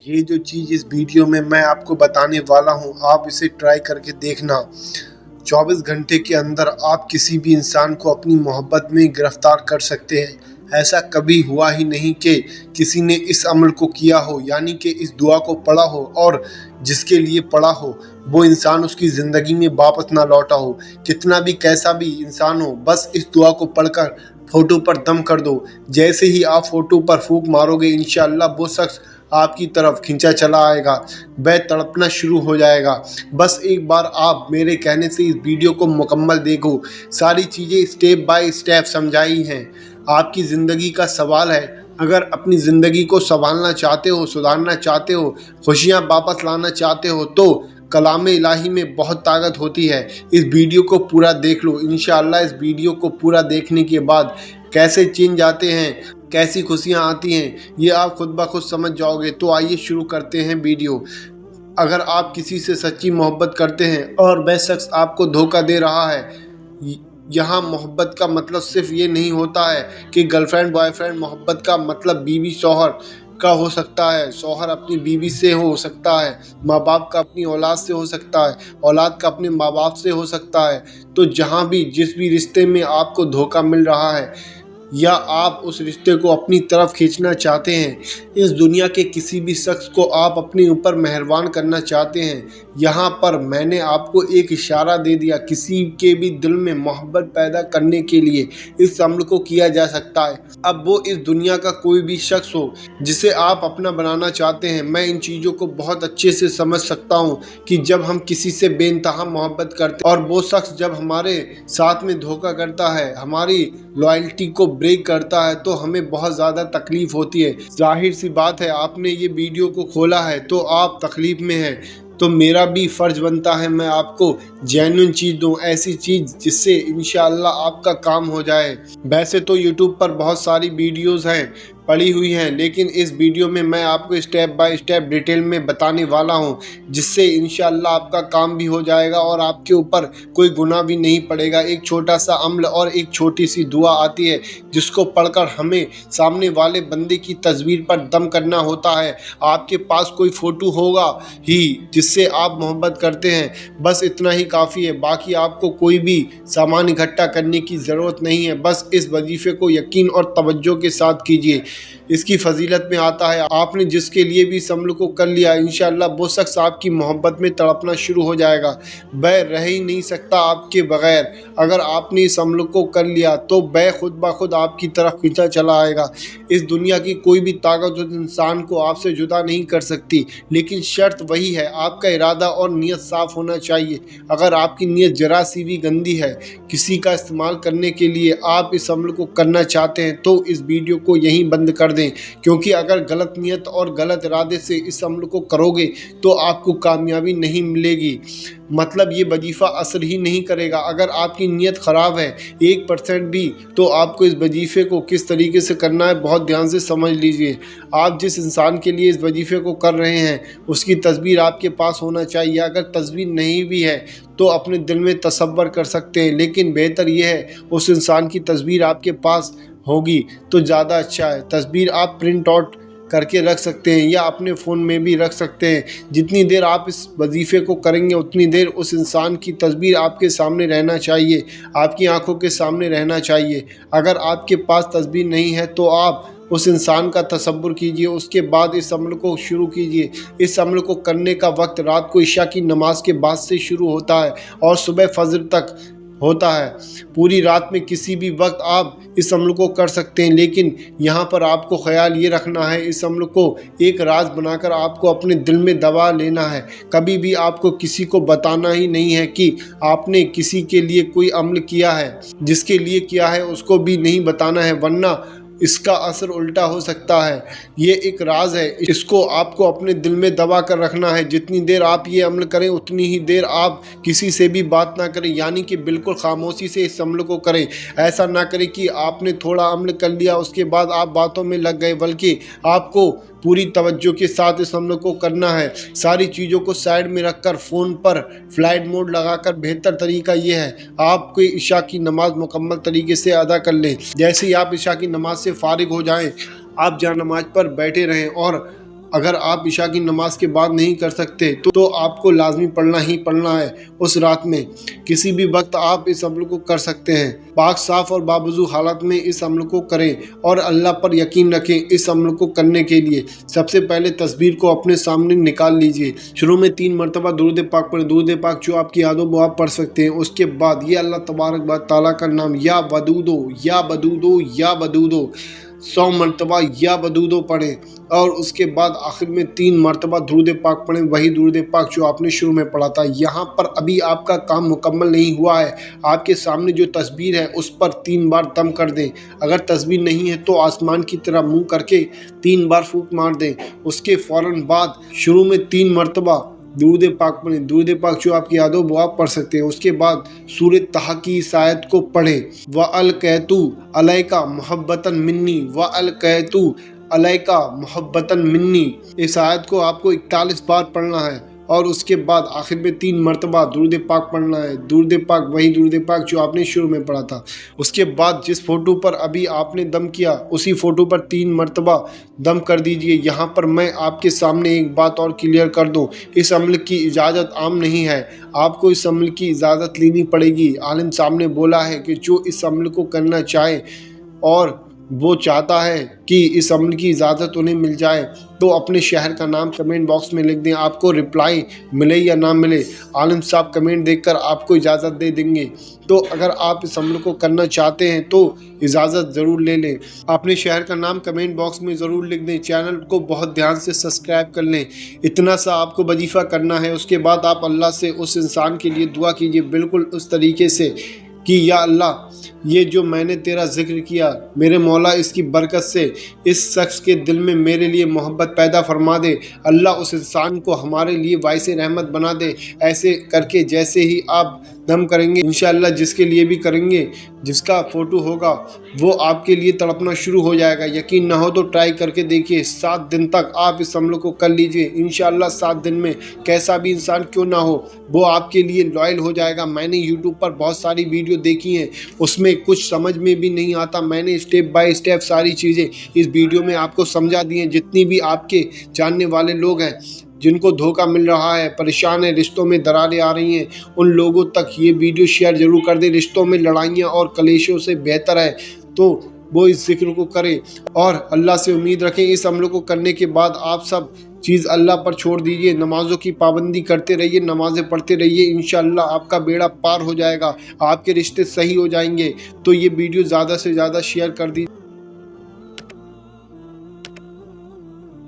ये जो चीज़ इस वीडियो में मैं आपको बताने वाला हूँ, आप इसे ट्राई करके देखना। 24 घंटे के अंदर आप किसी भी इंसान को अपनी मोहब्बत में गिरफ्तार कर सकते हैं। ऐसा कभी हुआ ही नहीं कि किसी ने इस अमल को किया हो, यानी कि इस दुआ को पढ़ा हो और जिसके लिए पढ़ा हो वो इंसान उसकी ज़िंदगी में वापस ना लौटा हो। कितना भी कैसा भी इंसान हो, बस इस दुआ को पढ़कर फ़ोटो पर दम कर दो। जैसे ही आप फ़ोटो पर फूंक मारोगे, इंशाअल्लाह वो शख्स आपकी तरफ खींचा चला आएगा, वह तड़पना शुरू हो जाएगा। बस एक बार आप मेरे कहने से इस वीडियो को मुकम्मल देखो। सारी चीज़ें स्टेप बाय स्टेप समझाई हैं। आपकी ज़िंदगी का सवाल है। अगर अपनी ज़िंदगी को संभालना चाहते हो, सुधारना चाहते हो, खुशियाँ वापस लाना चाहते हो, तो कलाम इलाही में बहुत ताकत होती है। इस वीडियो को पूरा देख लो। इंशाअल्लाह इस वीडियो को पूरा देखने के बाद कैसे चेंज आते हैं, कैसी खुशियाँ आती हैं, ये आप खुद ब खुद समझ जाओगे। तो आइए शुरू करते हैं वीडियो। अगर आप किसी से सच्ची मोहब्बत करते हैं और वह शख्स आपको धोखा दे रहा है, यहाँ मोहब्बत का मतलब सिर्फ ये नहीं होता है कि गर्लफ्रेंड बॉयफ्रेंड। मोहब्बत का मतलब बीवी शौहर का हो सकता है, शौहर अपनी बीवी से हो सकता है, माँ बाप का अपनी औलाद से हो सकता है, औलाद का अपने माँ बाप से हो सकता है। तो जहाँ भी जिस भी रिश्ते में आपको धोखा मिल रहा है या आप उस रिश्ते को अपनी तरफ खींचना चाहते हैं, इस दुनिया के किसी भी शख्स को आप अपने ऊपर मेहरबान करना चाहते हैं, यहाँ पर मैंने आपको एक इशारा दे दिया। किसी के भी दिल में मोहब्बत पैदा करने के लिए इस अमल को किया जा सकता है। अब वो इस दुनिया का कोई भी शख्स हो जिसे आप अपना बनाना चाहते हैं, मैं इन चीज़ों को बहुत अच्छे से समझ सकता हूँ कि जब हम किसी से बेइंतहा मोहब्बत करते हैं और वो शख्स जब हमारे साथ में धोखा करता है, हमारी लॉयल्टी को ब्रेक करता है, तो हमें बहुत ज़्यादा तकलीफ़ होती है। जाहिर सी बात है, आपने ये वीडियो को खोला है तो आप तकलीफ़ में हैं, तो मेरा भी फ़र्ज़ बनता है मैं आपको जेन्युइन चीज़ दूँ, ऐसी चीज़ जिससे इंशाअल्लाह आपका काम हो जाए। वैसे तो यूट्यूब पर बहुत सारी वीडियोज़ हैं, पड़ी हुई हैं, लेकिन इस वीडियो में मैं आपको स्टेप बाय स्टेप डिटेल में बताने वाला हूं, जिससे इंशाअल्लाह आपका काम भी हो जाएगा और आपके ऊपर कोई गुनाह भी नहीं पड़ेगा। एक छोटा सा अमल और एक छोटी सी दुआ आती है जिसको पढ़कर हमें सामने वाले बंदे की तस्वीर पर दम करना होता है। आपके पास कोई फ़ोटो होगा ही जिससे आप मोहब्बत करते हैं, बस इतना ही काफ़ी है। बाकी आपको कोई भी सामान इकट्ठा करने की ज़रूरत नहीं है। बस इस वजीफ़े को यकीन और तवज्जो के साथ कीजिए। इसकी फजीलत में आता है, आपने जिसके लिए भी इस अमल को कर लिया, इंशाअल्लाह वो शख्स आपकी मोहब्बत में तड़पना शुरू हो जाएगा। वह रह ही नहीं सकता आपके बगैर। अगर आपने इस अमल को कर लिया तो वह खुद ब खुद आपकी तरफ खींचा चला आएगा। इस दुनिया की कोई भी ताकत उस इंसान को आपसे जुदा नहीं कर सकती, लेकिन शर्त वही है, आपका इरादा और नीयत साफ़ होना चाहिए। अगर आपकी नीयत जरा सी भी गंदी है, किसी का इस्तेमाल करने के लिए आप इस अमल को करना चाहते हैं, तो इस वीडियो को यहीं बंद कर दें। क्योंकि अगर गलत नियत और गलत इरादे से इस अमल को करोगे तो आपको कामयाबी नहीं मिलेगी, मतलब ये वजीफ़ा असर ही नहीं करेगा। अगर आपकी नीयत ख़राब है 1% भी, तो आपको इस वजीफ़े को किस तरीके से करना है बहुत ध्यान से समझ लीजिए। आप जिस इंसान के लिए इस वजीफ़े को कर रहे हैं उसकी तस्वीर आपके पास होना चाहिए। अगर तस्वीर नहीं भी है तो अपने दिल में तसव्वुर कर सकते हैं, लेकिन बेहतर यह है उस इंसान की तस्वीर आपके पास होगी तो ज़्यादा अच्छा है। तस्वीर आप प्रिंट आउट करके रख सकते हैं या अपने फ़ोन में भी रख सकते हैं। जितनी देर आप इस वजीफ़े को करेंगे उतनी देर उस इंसान की तस्वीर आपके सामने रहना चाहिए, आपकी आंखों के सामने रहना चाहिए। अगर आपके पास तस्वीर नहीं है तो आप उस इंसान का तसव्वुर कीजिए, उसके बाद इस अमल को शुरू कीजिए। इस अमल को करने का वक्त रात को इशा की नमाज के बाद से शुरू होता है और सुबह फजर तक होता है। पूरी रात में किसी भी वक्त आप इस अमल को कर सकते हैं, लेकिन यहाँ पर आपको ख्याल ये रखना है, इस अमल को एक राज बनाकर आपको अपने दिल में दबा लेना है। कभी भी आपको किसी को बताना ही नहीं है कि आपने किसी के लिए कोई अमल किया है, जिसके लिए किया है उसको भी नहीं बताना है, वरना इसका असर उल्टा हो सकता है। ये एक राज है, इसको आपको अपने दिल में दबा कर रखना है। जितनी देर आप ये अमल करें उतनी ही देर आप किसी से भी बात ना करें, यानी कि बिल्कुल खामोशी से इस अमल को करें। ऐसा ना करें कि आपने थोड़ा अमल कर लिया उसके बाद आप बातों में लग गए, बल्कि आपको पूरी तवज्जो के साथ इस अमल को करना है। सारी चीज़ों को साइड में रखकर फ़ोन पर फ्लाइट मोड लगाकर बेहतर तरीका ये है, आप कोई इशा की नमाज़ मुकम्मल तरीके से अदा कर लें। जैसे ही आप इशा की नमाज से फ़ारिग हो जाएं, आप जहाँ नमाज पर बैठे रहें और اگر آپ عشاء کی نماز کے بعد نہیں کر سکتے تو آپ کو لازمی پڑھنا ہی پڑھنا ہے۔ اس رات میں کسی بھی وقت آپ اس عمل کو کر سکتے ہیں۔ پاک صاف اور باوضو حالت میں اس عمل کو کریں اور اللہ پر یقین رکھیں۔ اس عمل کو کرنے کے لیے سب سے پہلے تصویر کو اپنے سامنے نکال لیجئے۔ شروع میں 3 مرتبہ درود پاک پڑھیں۔ درود پاک جو آپ کی یاد ہو وہ آپ پڑھ سکتے ہیں۔ اس کے بعد یہ اللہ تبارک و تعالیٰ کا نام یا ودودو یا ودودو یا ودودو 100 مرتبہ یا ودودو پڑھیں، اور اس کے بعد آخر میں 3 مرتبہ درود پاک پڑھیں، وہی درود پاک جو آپ نے شروع میں پڑھا تھا۔ یہاں پر ابھی آپ کا کام مکمل نہیں ہوا ہے۔ آپ کے سامنے جو تصویر ہے اس پر 3 بار دم کر دیں۔ اگر تصویر نہیں ہے تو آسمان کی طرح منہ کر کے 3 بار پھونک مار دیں۔ اس کے فوراً بعد شروع میں 3 مرتبہ درود پاک پڑھیں۔ درود پاک جو آپ کی یاد ہو وہ آپ پڑھ سکتے ہیں۔ اس کے بعد سورہ طہ کی اس آیت کو پڑھیں، وَأَلْقَيْتُ عَلَيْكَ مُحَبَّةً مِّنِّي وَأَلْقَيْتُ عَلَيْكَ مُحَبَّةً مِّنِّي۔ اس آیت کو آپ کو 41 بار پڑھنا ہے، اور اس کے بعد آخر میں 3 مرتبہ درود پاک پڑھنا ہے۔ درود پاک وہی درود پاک جو آپ نے شروع میں پڑھا تھا۔ اس کے بعد جس فوٹو پر ابھی آپ نے دم کیا اسی فوٹو پر 3 مرتبہ دم کر دیجئے۔ یہاں پر میں آپ کے سامنے ایک بات اور کلیئر کر دوں، اس عمل کی اجازت عام نہیں ہے، آپ کو اس عمل کی اجازت لینی پڑے گی۔ عالم صاحب نے بولا ہے کہ جو اس عمل کو کرنا چاہے اور وہ چاہتا ہے کہ اس عمل کی اجازت انہیں مل جائے تو اپنے شہر کا نام کمنٹ باکس میں لکھ دیں۔ آپ کو رپلائی ملے یا نہ ملے، عالم صاحب کمنٹ دیکھ کر آپ کو اجازت دے دیں گے۔ تو اگر آپ اس عمل کو کرنا چاہتے ہیں تو اجازت ضرور لے لیں۔ اپنے شہر کا نام کمنٹ باکس میں ضرور لکھ دیں۔ چینل کو بہت دھیان سے سبسکرائب کر لیں۔ اتنا سا آپ کو وظیفہ کرنا ہے۔ اس کے بعد آپ اللہ سے اس انسان کے لیے دعا کیجئے بالکل اس طریقے سے کہ یا اللہ، یہ جو میں نے تیرا ذکر کیا، میرے مولا اس کی برکت سے اس شخص کے دل میں میرے لیے محبت پیدا فرما دے۔ اللہ اس انسان کو ہمارے لیے باعث رحمت بنا دے۔ ایسے کر کے جیسے ہی آپ دم کریں گے انشاءاللہ جس کے لیے بھی کریں گے، جس کا فوٹو ہوگا وہ آپ کے لیے تڑپنا شروع ہو جائے گا۔ یقین نہ ہو تو ٹرائی کر کے دیکھیے۔ 7 دن تک آپ اس عمل کو کر لیجئے۔ انشاءاللہ 7 دن میں کیسا بھی انسان کیوں نہ ہو وہ آپ کے لیے لائل ہو جائے گا۔ میں نے یوٹیوب پر بہت ساری ویڈیو دیکھی ہیں، اس میں کچھ سمجھ میں بھی نہیں آتا، میں نے اسٹیپ بائی اسٹیپ ساری چیزیں اس ویڈیو میں آپ کو سمجھا دی ہیں۔ جتنی بھی آپ کے جاننے والے لوگ ہیں جن کو دھوکہ مل رہا ہے، پریشان ہیں، رشتوں میں دراریں آ رہی ہیں، ان لوگوں تک یہ ویڈیو شیئر ضرور کر دیں۔ رشتوں میں لڑائیاں اور کلیشوں سے بہتر ہے تو وہ اس ذکر کو کریں اور اللہ سے امید رکھیں۔ اس عمل کو کرنے کے بعد آپ سب چیز اللہ پر چھوڑ دیجئے، نمازوں کی پابندی کرتے رہیے، نمازیں پڑھتے رہیے، انشاءاللہ آپ کا بیڑا پار ہو جائے گا، آپ کے رشتے صحیح ہو جائیں گے۔ تو یہ ویڈیو زیادہ سے زیادہ شیئر کر دیجئے۔